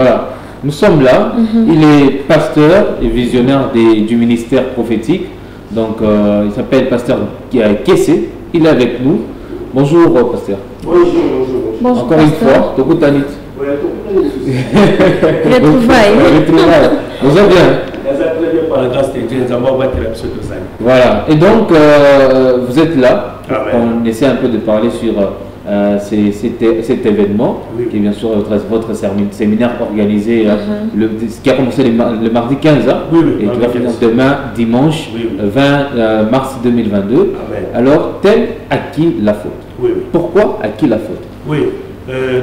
Voilà, nous sommes là. Il est pasteur et visionnaire du ministère prophétique. Donc, il s'appelle pasteur Kessé. Il est avec nous. Bonjour, pasteur. Bonjour. Encore une fois, Tokutanit. Retrouvailles. Vous allez bien? Voilà, et donc vous êtes là. On essaie un peu de parler sur cet événement, qui est bien sûr votre séminaire organisé, qui a commencé le mardi 15 et qui va finir demain, dimanche 20 mars 2022. Amen. Alors, thème à qui la faute? Pourquoi à qui la faute?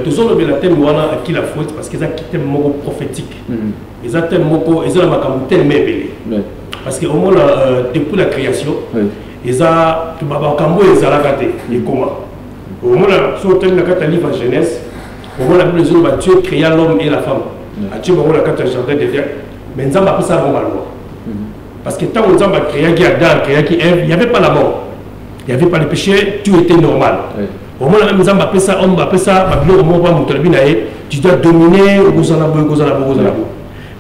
Toujours le thème à qui la faute parce qu'ils ont quitté mot prophétique. Ils ont thème mot, ils ont un thème mêlé. Parce qu'au moins depuis la création, ils ont tout ils ont raté et comment. Au moins sur le thème de la livre en Genèse, au moins la Bible dit que Dieu créa l'homme et la femme. Dieu va la carte jardin de Dieu, mais nous avons appelé ça la loi. Parce que tant que nous avons créé qui Adam, créé qui Ève, il n'y avait pas la mort, il n'y avait pas le péché, tout était normal. Au moins, nous avons appelé ça, on appelle ça, tu dois dominer,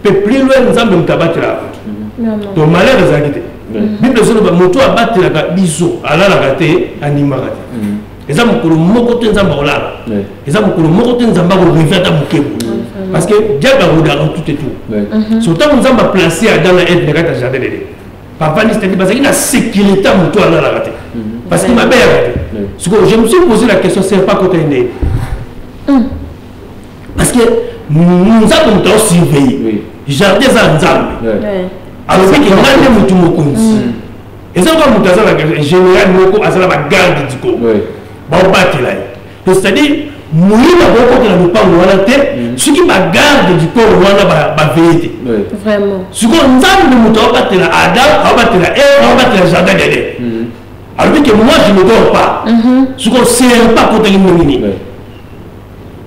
mais plus loin, nous avons battu la route. Donc, malheur est arrêté. La Bible dit que tu as battu la biso, à la raté, anima raté. Les hommes qui ont mokoté nzamba olala. Les hommes qui ont mokoté nzamba revêta mukebu. Parce que Dieu a tout et tout. Surtout nous avons placé dans la aide de la jardin de Papa dit parce qu'il a sécurité à muto à la raté. Parce qu'il m'a bien raté. Je me suis posé la question, c'est pas côté né. Parce que nous avons surveillé. Jardin Zanzambe. Alors qu'il y a des mutu et ça va nous général moko azala ba garde du corps. C'est-à-dire, nous avons pas ce qui va garde du corps, on va vérité. Vraiment. Ce qu'on a de battre la Adam, on va battre la Ève, on va battre la jardin de alors que moi je ne dors pas. Ce qu'on ne sert pas contre les mounies.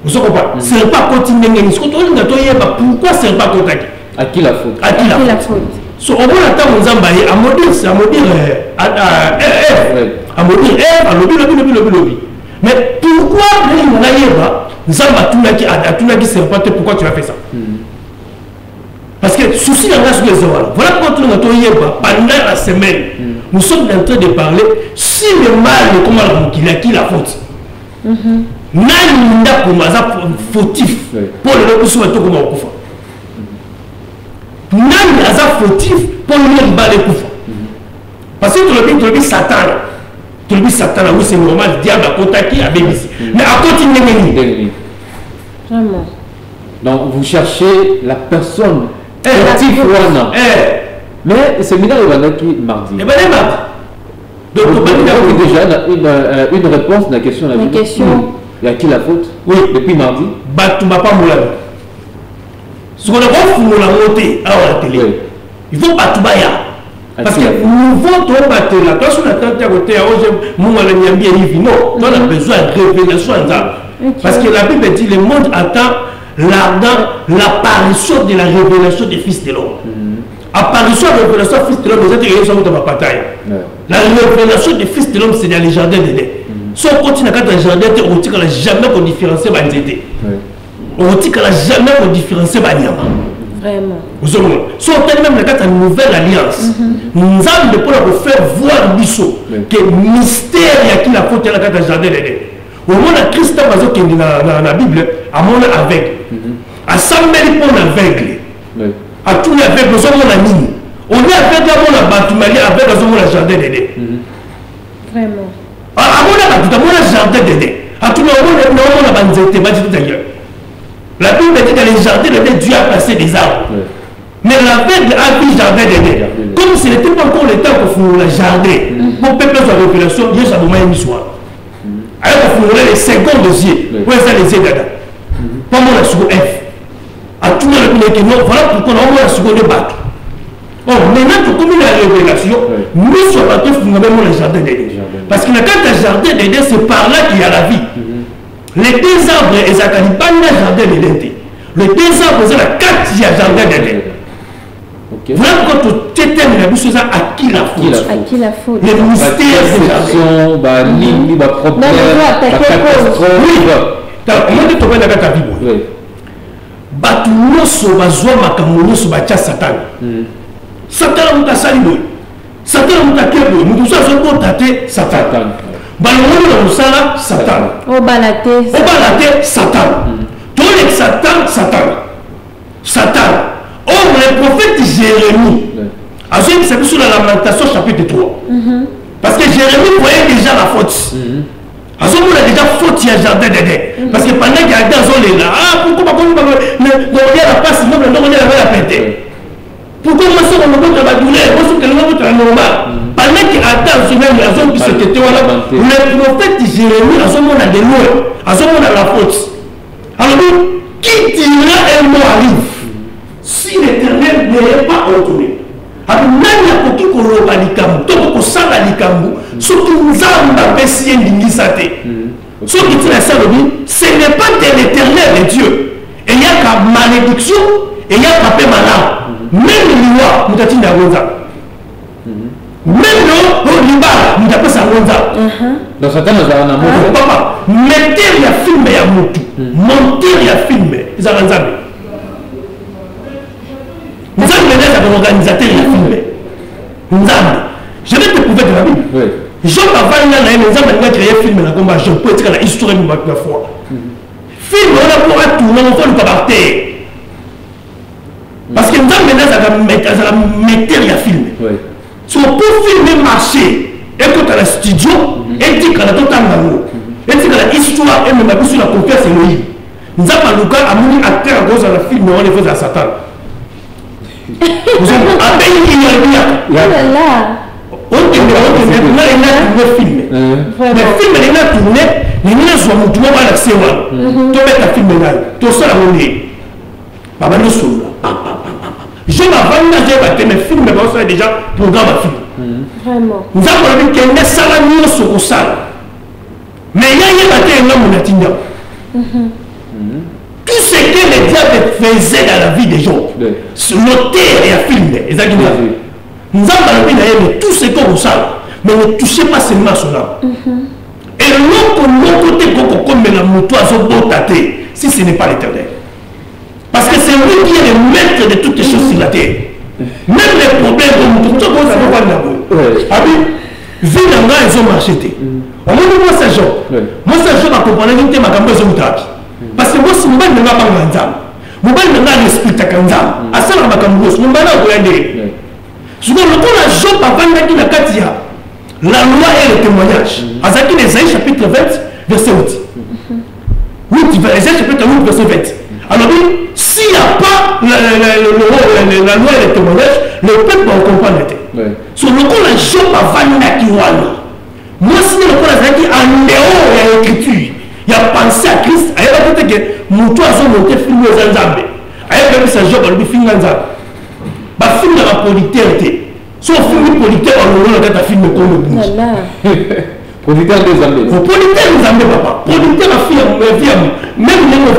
Vous savez pas? C'est pas contre les mounies. Ce qu'on a pourquoi c'est pas contre qui? À qui la faute? À qui la faute? So, on va attendre aux ambaye à modire Ève, à lobby. Mais pourquoi pourquoi tu as fait ça? Parce que souci dans la voilà pourquoi tu n'as pas pendant la semaine. Nous sommes en train de parler si le mal est comment qu'il a qui la faute. N'a fautif pour le comme n'a fautif pour le parce que tu le dis Satan. Satan, oui, c'est normal, le diable a contacté avec ici. Mais à continuer. Vraiment. Donc, vous cherchez la personne active. Mais c'est Mina qui mardi. Eh bien, mardi. Donc, vous avez déjà une réponse à la question. La question. Et à qui la faute? Oui. Depuis mardi. Tu m'as pas moulé. Ce qu'on a fait, la montée à la télé. Il faut pas tout bailler. Parce que nous votons battre la personne à côté on a besoin de révélation. Parce que la Bible dit le monde attend l'apparition de la révélation des fils de l'homme. Apparition de la révélation des fils de l'homme, vous êtes dans ma bataille. La révélation des fils de l'homme, c'est dans les jardins de Dieu. Si on continue à dans les jardins, on ne peut jamais différencier les entités. On ne peut jamais différencier les niama. Vraiment. Si on a même une nouvelle alliance, nous allons faire voir l'issue que le mystère qui la faute dans le jardin de Dieu. Au moment où Christ a dit dans la Bible, à mon aveugle, à 100 000 pour l'aveugle, à tous les aveugles, nous sommes en ligne. On est avec la bâtiment, avec le jardin de Dieu. Vraiment. À mon jardin de Dieu. À tout le monde, la Bible dit que dans les jardins de Dieu, Dieu a placé des arbres. Mais l'aveugle a vu le jardin de Dieu. Comme ce n'était pas encore le temps pour faire le jardin, pour peuple sa révélation, Dieu a besoin d'une histoire. Alors, il faut les secondes yeux. Où est-ce les yeux d'Adam? Pas moi la seconde F. À tout le monde, voilà pourquoi on a la seconde bateau. Oh, maintenant, tu communes la révélation, nous sommes en train de faire le jardin de Dieu. Parce que quand le jardin de Dieu, c'est par là qu'il y a la vie. Les deux arbres, ils n'ont pas le jardin de Dieu. Les deux arbres, ils ont la carte du jardin de Dieu. Voilà pourquoi tu t'aimes la bouche à qui la faute. À qui la faute. Les mystères du jardin. bato nyonso bazwa makambo nyonso batya Satan. Satan muta salibo. Satan muta kebo, mutu so azobota te Satan. Balongolo na musala Satan. Obalate Satan. Tout le Satan. Or le prophète Jérémie a dit que sur la Lamentation chapitre 3. Parce que Jérémie voyait déjà la faute. A dit qu'il a déjà faute il y a jardin d'Éden. Parce que pendant qu'il y a dans zone là, pourquoi pas la passe, non, on la pété. Pourquoi moi ça on va la douleur, moi ça que on va normal. Pendant qu'il y a dans zone la zone qui se était là, le prophète Jérémie a dit qu'on a des lois, a dit qu'on a la faute. Alors qui dira un mot arrive si l'Éternel n'est pas entouré? Alors même il y a koloba likambu, to ko sala likambu, surtout nzamba pesi ndingisate. Ce qui dit la Salomie, ce n'est pas de l'Éternel le Dieu. Et il y a qu'à malédiction, et il y a qu'à paix malade. Même l'Iwa, nous t'attendons à Gonza. Même le Liba, nous t'appelons à Gonza. Donc Satan nous a un amour. Papa, mettez la film et à Moutou. Montez la film et à Nzambe. Nous avons mené à l'organisateur de la film. Nzambe. Je vais te prouver de la Bible. Oui. Jean avant là, les gens ont créé un film là, comme je peux dire la histoire de ma foi. Film, on a pour un tournant, on ne peut pas partir. Parce que nous avons mettre la film. Si on peut filmer marcher, et quand tu as le studio, et dit qu'on a tout un et dit qu'on a l'histoire, et même sur la confiance Elohim. Nous avons le cas à mon acteur à cause de la film, on les fait à Satan. Nous avons appelé il y a on a filmé. Le film est tourné, les gens sont mouvés à la séance. Tu mets ta film là, tu sors la monnaie. Papa nous sommes là. Je m'avance, j'ai battu mes films, mais on déjà programme à film. Vraiment. Nous avons dit qu'il y a des salariés sur le salle. Mais il y a battu un homme latin. Tout ce que les diables faisaient dans la vie des gens, noter et filmer. Nous avons dit tout ce qu'on sait, mais ne touchez pas seulement son âme. Et l'autre côté, comme la moto à son bon tâté, si ce n'est pas l'Éternel. Parce que c'est lui qui est le maître de toutes les choses sur la terre. Même les problèmes, tout ça, ça va pas d'abord. Ah oui, vu l'endroit, ils ont marché. On m'a dit, moi, c'est Jean. Moi, c'est Jean, ma compagnie, je ma campagne, je me parce que moi, si je ne vais pas m'en je ne vais pas respecter ta canzam. À ça, je ne vais pas m'en je ne vais pas m'en ce qu'on a Job avant la Katia, la loi et le témoignage. Azaki Esaïe chapitre 20, verset 8. Esaïe chapitre 8, verset 20. Alors, s'il n'y a pas la loi et le témoignage, le peuple va comprendre. Sur le coup, la Job avant la Kiwana. Moi, si le coup, Azaki en dehors de l'écriture, il y a pensé à Christ, il y a peut-être que mon toit a monté film aux Anzambé. Il y a même sa Job, il film Anzambé. Bah, film de la politérité. Si on filme politère, on a un film comme le bouge. Politère des Zambés. Politère des Zambés, papa. Politère la fille, même les mots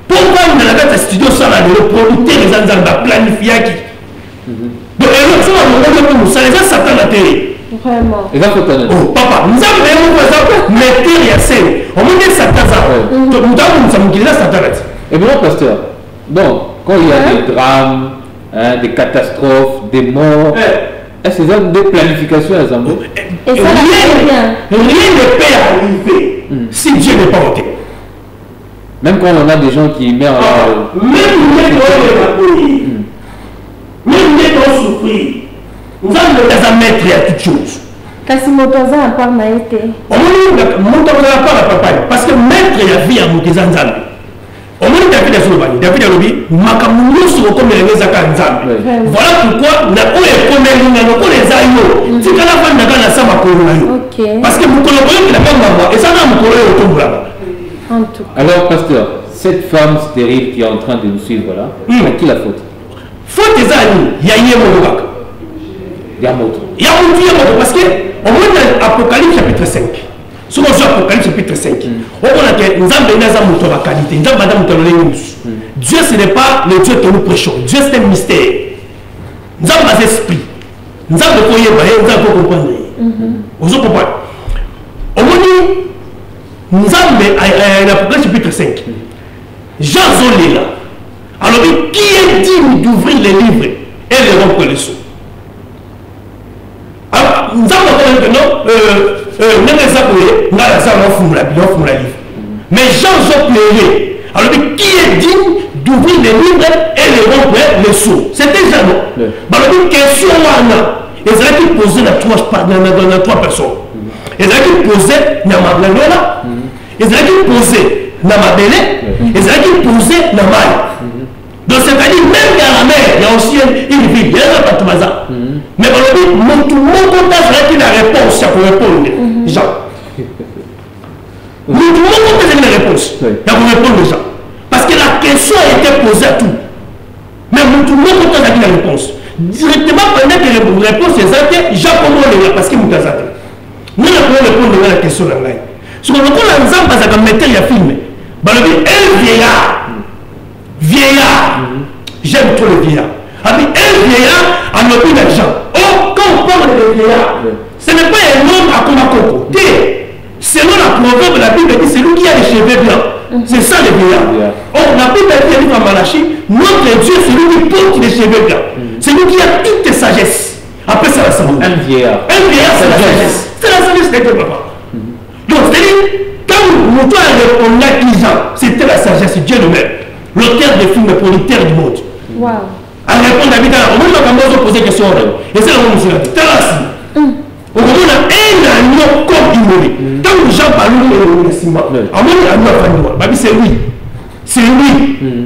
pourquoi on a la studio ça là, le politère des Zambés, planifié qui. Donc, ça les a Satan la télé. Vraiment. Oh, papa, nous avons un mettre il y a scène. On me dit Satan ça. Nous avons dit Satan. Et bien, pasteur, donc, quand il y a des drames, des catastrophes, des morts, est-ce que c'est des planifications à Zambé? Et ça, rien ne peut arriver si Dieu n'est pas ôté. Même quand on a des gens qui meurent. Même les gens souffrir. Nous allons les mettre à toutes choses. Kasi motoza à part naïté. On motoza à part papa parce que mettre la vie à motoza Nzambe. On m'a dit David Azulobani, David Alobi, Makamoulou sur comme les Nzambe. Voilà pourquoi na o e komeli na ko les ayo. C'est quand la femme n'a pas ça makolo. Parce que vous collaborez avec la femme et ça n'a pas au tombola. En tout. Alors pasteur, cette femme stérile qui est en train de nous suivre là, à qui la faute? Faute des amis, il y a Yémobak. Yamoto. Yamoto parce que au moins dans Apocalypse chapitre 5. Si on joue Apocalypse chapitre 5, on a que nous avons la qualité, nous avons Dieu ce n'est pas le Dieu que nous prêchons, Dieu c'est un mystère. Nous avons des esprits. Nous avons comprendre. Vous comprenez? Au moins, nous avons l'Apocalypse chapitre 5. Jean Zolela. Alors, qui est digne d'ouvrir les livres et les rompre les sceaux? Alors, nous avons dit que non, mais Jean Zolela. Alors, qui est digne d'ouvrir les livres et les rompre les sceaux? C'était Jean, non? Alors, une question, ils ont posé dans trois personnes. Ils ont posé dans Mablanola, ils ont posé dans Mabele, ils ont posé dans Maï. Donc, c'est-à-dire, même dans la mer, il y a aussi une ville, il y a un pas tout bazar. Mais tout le monde a la réponse pour répondre. Jean. Tout le monde a la réponse pour répondre aux gens. Parce que la question a été posée à tout. Mais tout le monde a la réponse. Directement, pendant que la réponse est exacte, Jean comment le parce qu'il nous a dit. Nous avons répondre à la question de la sur le coup, la nzamba parce que mettre il film. Un vieillard. J'aime trop le vieillard. Un vieillard a noté l'argent. Oh, quand on parle de vieillard, ce n'est pas un homme à Komakoko. Selon la proverbe de la Bible, c'est lui qui a les cheveux blancs. C'est ça le vieillard. Oh, la Bible dit dans Malachie, notre Dieu, c'est lui qui porte les cheveux blancs. C'est lui qui a toute les sagesse. Après ça, la sagesse. Un vieillard. Un vieillard, c'est la sagesse. C'est la sagesse de Dieu, papa. Donc, c'est-à-dire, quand nous on a 10 ans, c'était la sagesse, Dieu lui-même. L'auteur des films, producteur du monde. Wow. À répondre à l'habitat, on va poser question. Et c'est là où nous sommes. On a un agneau comme immolé. Quand les gens parlent de ciment, c'est lui. C'est lui.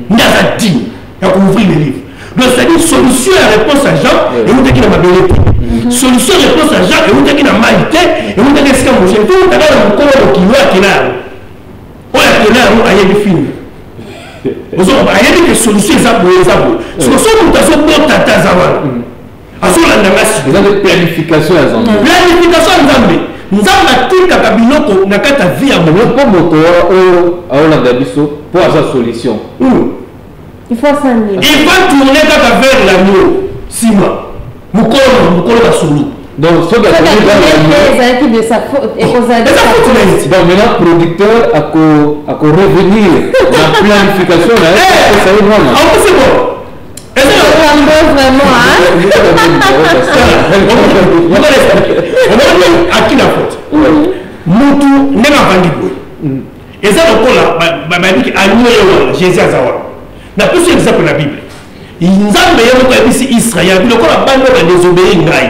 Il y a ça digne. Il y a ouvrir les livres. Donc, c'est-à-dire, solution et réponse à Jean, et vous dites qu'il a ma vérité. Solution et réponse à Jean, et vous dites qu'il a ma vérité, et vous dites qu'il a mon chef. Tout le monde a un qui voit qu'il a. On a des films. Vous avez des solutions pour les arbres. Solution pour ta zone pour ta tazawala. Vous avez planification à Zambie. Planification à Zambie. Nous avons tout le cabinot na kata vie à mon pour moteur au Hollande pour avoir solution. Il faut s'en aller. Il va tourner vers l'agneau 6 mois. Nous collons la solo. Donc, ce que c'est de sa faute. Donc, maintenant, le producteur a revenir dans la planification. C'est bon. C'est vraiment, on va à qui la faute? Moutou n'est pas vendu. Et ça, on dit que Jésus a Zawa. N'a plus exemple de la Bible. Ils ont fait ici Israël, puis le corps a pas désobéi Ngaï.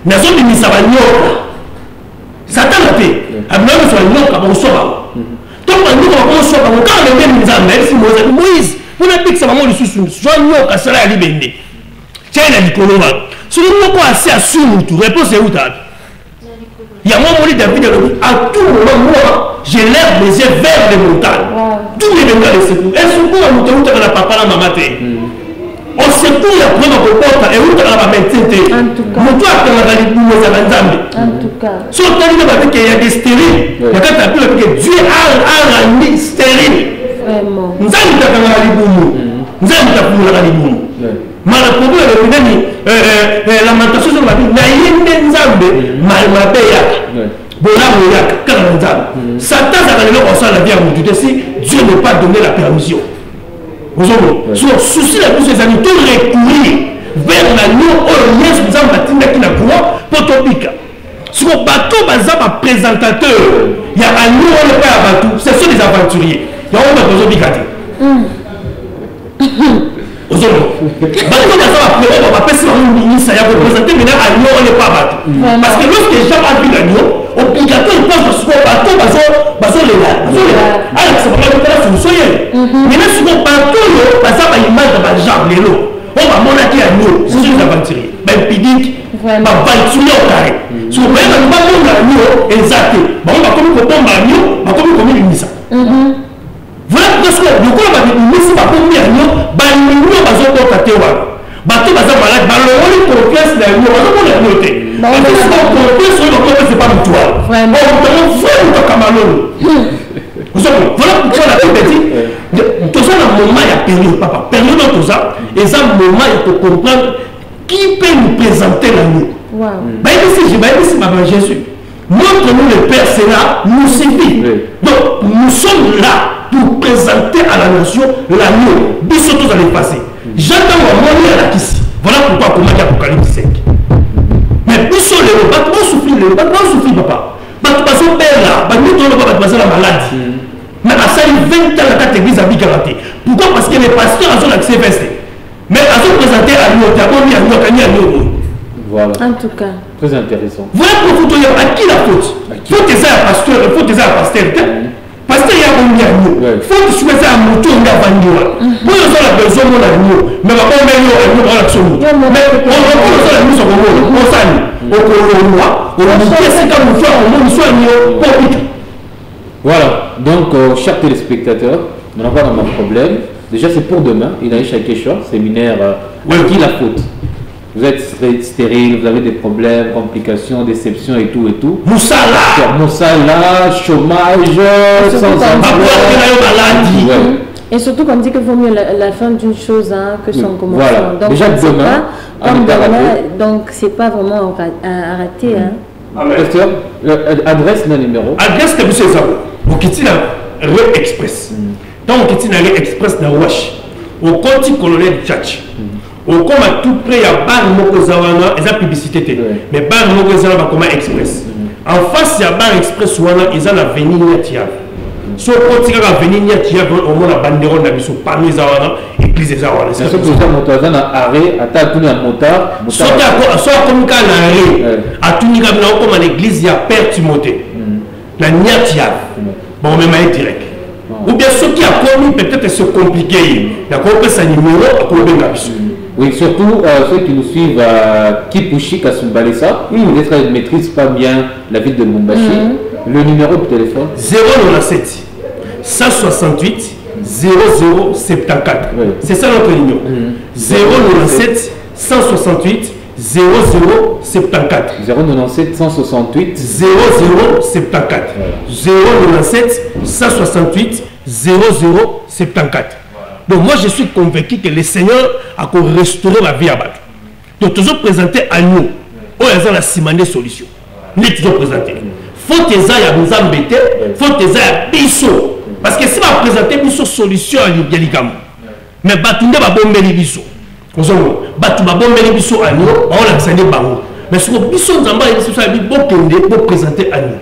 N'a pas mis ça va nyoka. Satan l'a fait. Abraham soit nyoka, bon soit. Donc, on soit quand on est mis en mer, si Moïse. Vous n'avez pas que ça va mourir sous soit nyoka, ça l'a libéré. Tiens, il a dit qu'on va. Si nous n'avons pas assez à suivre, réponse est où t'as? Il y a un moment David à tout moment, moi, je lève les yeux vers les montagnes. Tous les montagnes de secours. Et secours à montagne, où tu as la papa, la maman. On secours, il y a un problème à porte, et où tu as la maman. En tout cas. Mon toit, tu as la maman. En tout cas. Si on t'a dit qu'il y a des stériles, il y a que Dieu a rendu stérile. Vraiment. Nous avons dit la liboumou. Nous avons dit la liboumou. Mais le problème est que lamentation sur la vie, il y a un Satan a la vie à vous si Dieu n'a pas donné la permission. Vous avez sur souci de tous ces amis, tout recourir vers l'agneau, nous avons bâti qui n'a pas pour topica. Sur le bateau, un présentateur, il y a un agneau, on n'est pas à bateau, ce sont des aventuriers. Il y a un bateau qui parce que lorsque les gens ont vu l'agneau, obligatoire ils pensent que le bateau mais là sur le bateau il image de genre l'élo on va monter l'agneau c'est des aventuriers pédique aventurier au carré sur le bateau on va monter l'agneau exact on va comme l'agneau on va comme une misa. Voilà pourquoi le corps va dire mais c'est pas pour moi nous bazon ko katewa bato bazon malade balongoli confiance na yo bazon ko na noté parce que confiance sur le corps c'est pas mutuel vraiment on vraiment comme malolo voilà pourquoi la Bible dit tout ça dans moment il y a période papa période tout ça et ça moment il faut comprendre qui peut nous présenter l'agneau bah ici maman Jésus montre-nous le Père c'est là nous suffit donc nous sommes là pour présenter à la nation l'agneau. Biso tous allez passer. J'attends moi à la Kissi. Voilà pourquoi comment il y a Apocalypse 5. Mais biso les bâtiments souffrent, papa. Bâtiments père là, bâtiments la maladie. Mais à ça, il 20 ans la église à Bigarate. Pourquoi? Parce que les pasteurs ont accès vesté. Mais ils ont présenté à nous, voilà. En tout cas. Très intéressant. Voilà pour vous à qui la faute? Faut que ça à pasteur, faut que ça à pasteur. Pasteur, il y a un agneau. Faut que tu mettes ça à moto, on a vendu. Pour les autres, la personne, on a agneau. Mais on va pas mettre l'agneau dans l'action. Mais on reprend les autres agneaux sur le monde. On s'allie. On le voit. On le voit. C'est comme une fois, on soit agneau. Pour voilà, donc chers téléspectateurs, on va dans mon problème. Déjà c'est pour demain, il a échappé quelque chose, séminaire, qui la faute? Vous êtes stérile, vous avez des problèmes, complications, déceptions et tout et tout. Moussala, chômage, sans maladie. Et surtout qu'on dit qu'il vaut mieux la fin d'une chose hein, que son commencement. Voilà. Donc, déjà demain, donc c'est pas vraiment à rater. Hein. Pasteur, adresse le numéro. Adresse de M. Zabo. Vous quittez la Rue Express. Donc vous quittez la Rue Express de Wash. Au compte colonel Tchatch. Au compte à tout près, il y a Bar Mokozawana, et la publicité. Mais Bar Mokozawana, comment Express. En face, il y a Bar Express, il y a l'avenue Niatia. Si on continue à venir Niatia, au moins la banderole n'a pas parmi les Zawana, église des Zawana. C'est ce que vous avez un arrêt, à Tatouni à Motard. Soit comme un arrêt, à Tunika, comme à l'église, il y a Père Timothée. La Niatia. Bon, même à direct. Ou bien ceux qui ont commis peut-être se compliquer. Il y a compris sa numéro à Colombe. Oui, surtout ceux qui nous suivent à Kipushi, Kasumbalesa, peut-être ne maîtrisent pas bien la ville de Mumbashi. Le numéro de téléphone 097 168 0074. C'est ça notre numéro. 097 168 0074. 097 168 0074. 097 168 0074. Donc moi je suis convaincu que le Seigneur a restauré ma vie à Batou. Donc toujours présenté à nous. Oh, ils ont la simane solution. Nous toujours présenté. Faut que ça y nous embêter. Faut que ça y biso. Parce que si on présenter biso solution à l'Ibialikam. Mais Batou ne va pas bomber les biso. Batou va bomber les biso à nous. On l'a enseigné par nous. Mais si on biso nous embêter, c'est ça pour présenter à nous.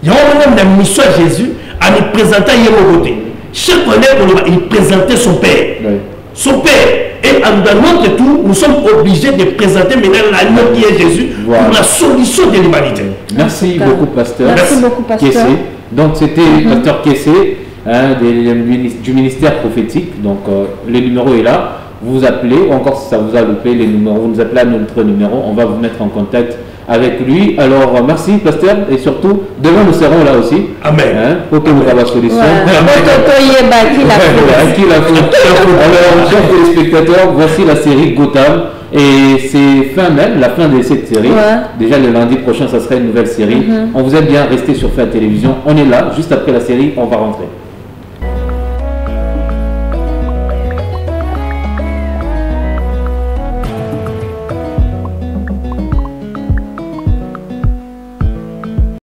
Il y a même la mission à Jésus à nous présenter à Yémogoté. Chaque année, il présentait son père. Son père. Et dans notre tour, nous sommes obligés de présenter maintenant l'agneau qui est Jésus pour la solution de l'humanité. Merci beaucoup, pasteur. Merci beaucoup, pasteur. Kessé. Donc, c'était pasteur Kessé du ministère prophétique. Donc, le numéro est là. Vous appelez, ou encore si ça vous a loupé les numéros, vous nous appelez à notre numéro. On va vous mettre en contact avec lui. Alors, merci, pasteur. Et surtout, demain, nous serons là aussi. Amen. Pour que nous ayons la solution. Alors, chers téléspectateurs, voici la série Gotham. Et c'est fin même, la fin de cette série. Déjà, le lundi prochain, ça sera une nouvelle série. On vous aime bien, restez sur Fin Télévision. On est là, juste après la série, on va rentrer.